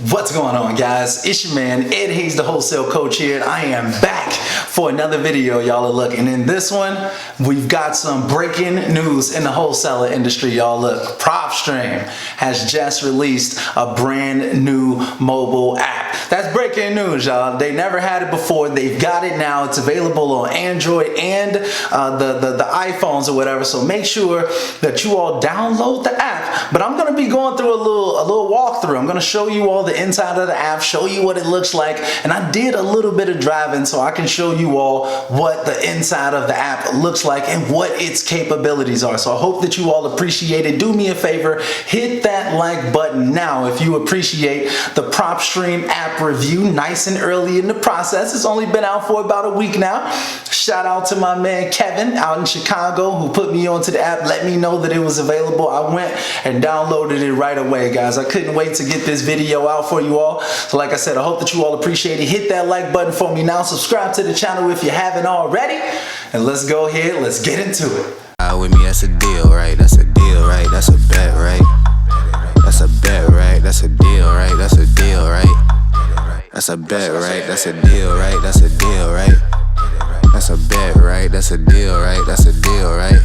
What's going on, guys? It's your man Ed Hayes, the wholesale coach here, and I am back for another video, y'all are looking. In this one, we've got some breaking news in the wholesaler industry, y'all. Look, Propstream has just released a brand new mobile app. That's breaking news, y'all. They never had it before. They've got it now. It's available on Android and the iPhones or whatever. So make sure that you all download the app. But I'm going to be going through a little walkthrough. I'm going to show you all the inside of the app, show you what it looks like, and I did a little bit of driving so I can show you all what the inside of the app looks like and what its capabilities are. So I hope that you all appreciate it. Do me a favor, hit that like button now if you appreciate the Propstream app review, nice and early in the process. It's only been out for about a week now. Shout out to my man Kevin out in Chicago who put me onto the app, let me know that it was available. I went and downloaded it right away, guys. I couldn't wait to get this video out for you all. So like I said, I hope that you all appreciate it. Hit that like button for me now. Subscribe to the channel if you haven't already. And let's go ahead, let's get into it. With me, that's a deal, right? That's a deal, right? That's a bet, right? That's a bet, right? That's a deal, right? That's a deal, right? That's a bet, right? That's a deal, right? That's a deal, right? That's a bet, right? That's a deal, right? That's a deal, right?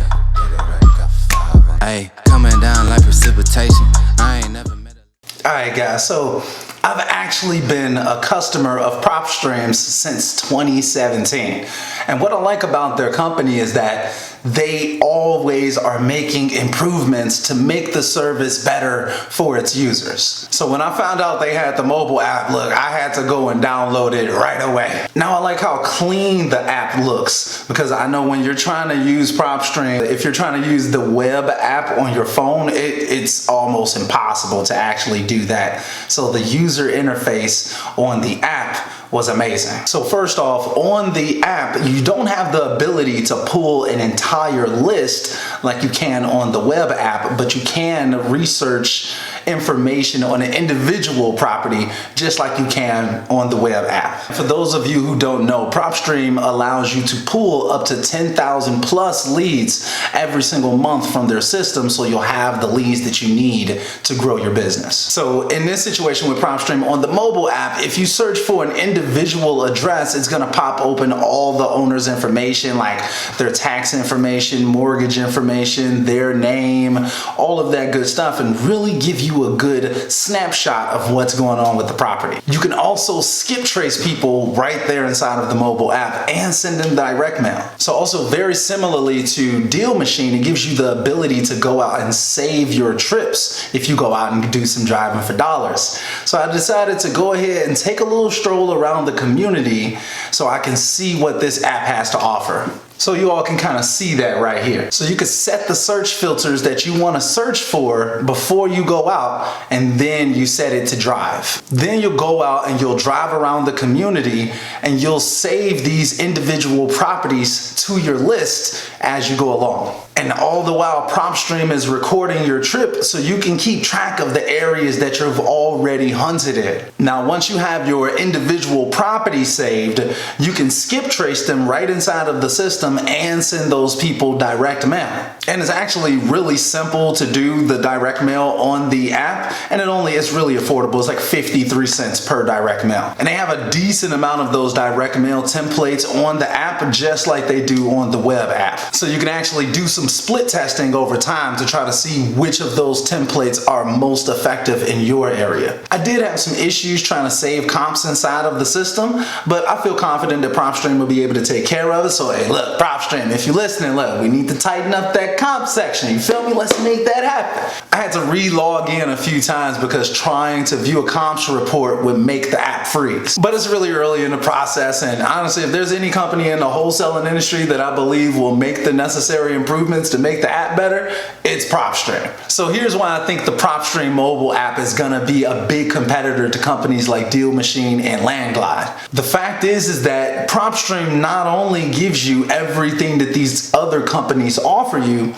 Hey, coming down like precipitation. I ain't never met a... Alright, guys, so I've actually been a customer of Propstream since 2017. And what I like about their company is that they always are making improvements to make the service better for its users. So when I found out they had the mobile app, look, I had to go and download it right away. Now I like how clean the app looks, because I know when you're trying to use Propstream, if you're trying to use the web app on your phone, it's almost impossible to actually do that. So the user interface on the app was amazing. So first off, on the app, you don't have the ability to pull an entire list like you can on the web app, but you can research information on an individual property just like you can on the web app. For those of you who don't know, Propstream allows you to pull up to 10,000 plus leads every single month from their system, so you'll have the leads that you need to grow your business. So in this situation with Propstream on the mobile app, if you search for an individual address, it's gonna pop open all the owner's information, like their tax information, mortgage information, their name, all of that good stuff, and really give you a good snapshot of what's going on with the property. You can also skip trace people right there inside of the mobile app and send them direct mail. So also very similarly to Deal Machine, it gives you the ability to go out and save your trips if you go out and do some driving for dollars. So I decided to go ahead and take a little stroll around the community so I can see what this app has to offer. So you all can kind of see that right here. So you can set the search filters that you want to search for before you go out, and then you set it to drive. Then you'll go out and you'll drive around the community and you'll save these individual properties to your list as you go along. And all the while, Propstream is recording your trip so you can keep track of the areas that you've already hunted in. Now, once you have your individual property saved, you can skip trace them right inside of the system and send those people direct mail. And it's actually really simple to do the direct mail on the app, and it's really affordable. It's like 53 cents per direct mail. And they have a decent amount of those direct mail templates on the app, just like they do on the web app. So you can actually do some split testing over time to try to see which of those templates are most effective in your area. I did have some issues trying to save comps inside of the system, but I feel confident that Propstream will be able to take care of it. So hey, look, Propstream, if you're listening, look, we need to tighten up that comp section. You feel me? Let's make that happen. I had to re-log in a few times because trying to view a comps report would make the app freeze. But it's really early in the process, and honestly, if there's any company in the wholesaling industry that I believe will make the necessary improvements to make the app better, it's Propstream. So here's why I think the Propstream mobile app is gonna be a big competitor to companies like Deal Machine and Landglide. The fact is that Propstream not only gives you everything that these other companies offer you,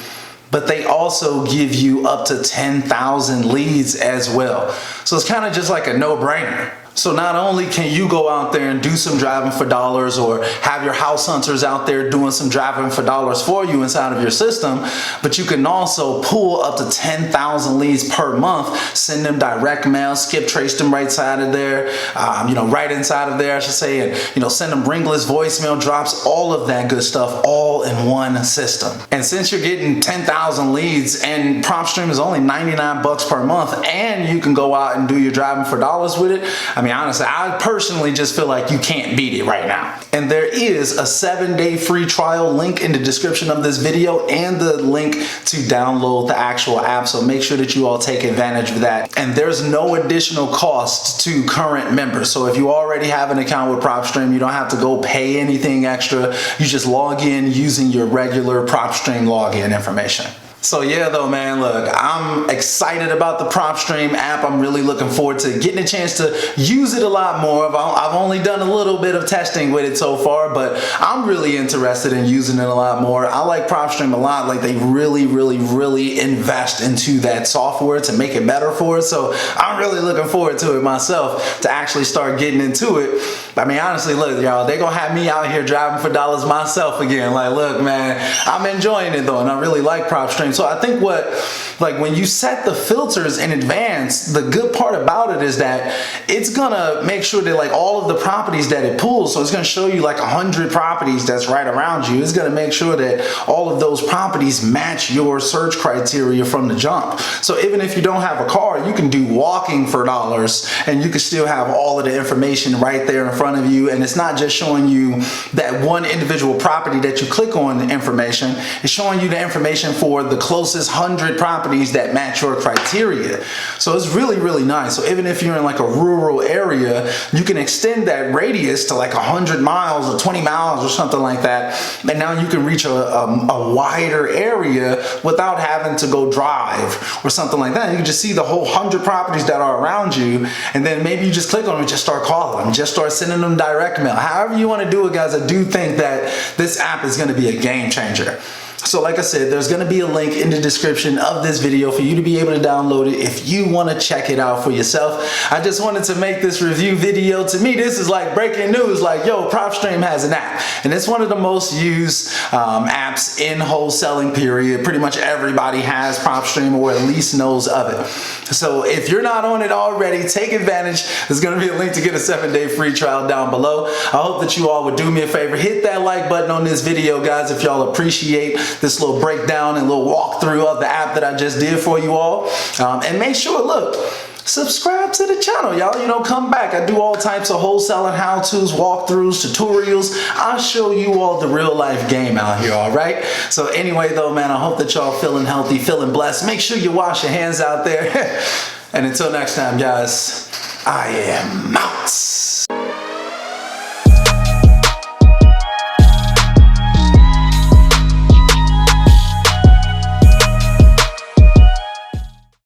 but they also give you up to 10,000 leads as well. So it's kind of just like a no-brainer. So not only can you go out there and do some driving for dollars, or have your house hunters out there doing some driving for dollars for you inside of your system, but you can also pull up to 10,000 leads per month, send them direct mail, skip trace them right side of there, right inside of there, I should say, and send them ringless voicemail drops, all of that good stuff, all in one system. And since you're getting 10,000 leads and Propstream is only 99 bucks per month, and you can go out and do your driving for dollars with it, honestly, I personally just feel like you can't beat it right now. And there is a 7-day free trial link in the description of this video, and the link to download the actual app. So make sure that you all take advantage of that. And there's no additional cost to current members. So if you already have an account with Propstream, you don't have to go pay anything extra. You just log in using your regular Propstream login information. So yeah though, man, look, I'm excited about the Propstream app. I'm really looking forward to getting a chance to use it a lot more. I've only done a little bit of testing with it so far, but I'm really interested in using it a lot more. I like Propstream a lot. Like, they really invest into that software to make it better for us. So I'm really looking forward to it myself, to actually start getting into it. Honestly, look, y'all, they gonna have me out here driving for dollars myself again. Like, look, man, I'm enjoying it though, and I really like Propstream. So I think when you set the filters in advance, the good part about it is that it's gonna make sure that like all of the properties that it pulls, so it's gonna show you like 100 properties that's right around you. It's gonna make sure that all of those properties match your search criteria from the jump. So even if you don't have a car, you can do walking for dollars, and you can still have all of the information right there in front of you. And it's not just showing you that one individual property that you click on the information, it's showing you the information for the closest 100 properties that match your criteria. So it's really nice. So even if you're in like a rural area, you can extend that radius to like 100 miles or 20 miles or something like that, and now you can reach a wider area without having to go drive or something like that. You can just see the whole 100 properties that are around you, and then maybe you just click on them and just start calling them, just start sending them direct mail. However you want to do it, guys, I do think that this app is going to be a game changer. So like I said, there's going to be a link in the description of this video for you to be able to download it if you want to check it out for yourself. I just wanted to make this review video. To me, this is like breaking news. Like, yo, Propstream has an app, and it's one of the most used apps in wholesaling, period. Pretty much everybody has Propstream, or at least knows of it. So if you're not on it already, take advantage. There's going to be a link to get a 7-day free trial down below. I hope that you all would do me a favor. Hit that like button on this video, guys, if y'all appreciate this little breakdown and little walkthrough of the app that I just did for you all. And make sure, look, subscribe to the channel, y'all. Come back. I do all types of wholesaling how-tos, walkthroughs, tutorials. I'll show you all the real life game out here, all right? So anyway, though, man, I hope that y'all feeling healthy, feeling blessed. Make sure you wash your hands out there. And until next time, guys, I am out.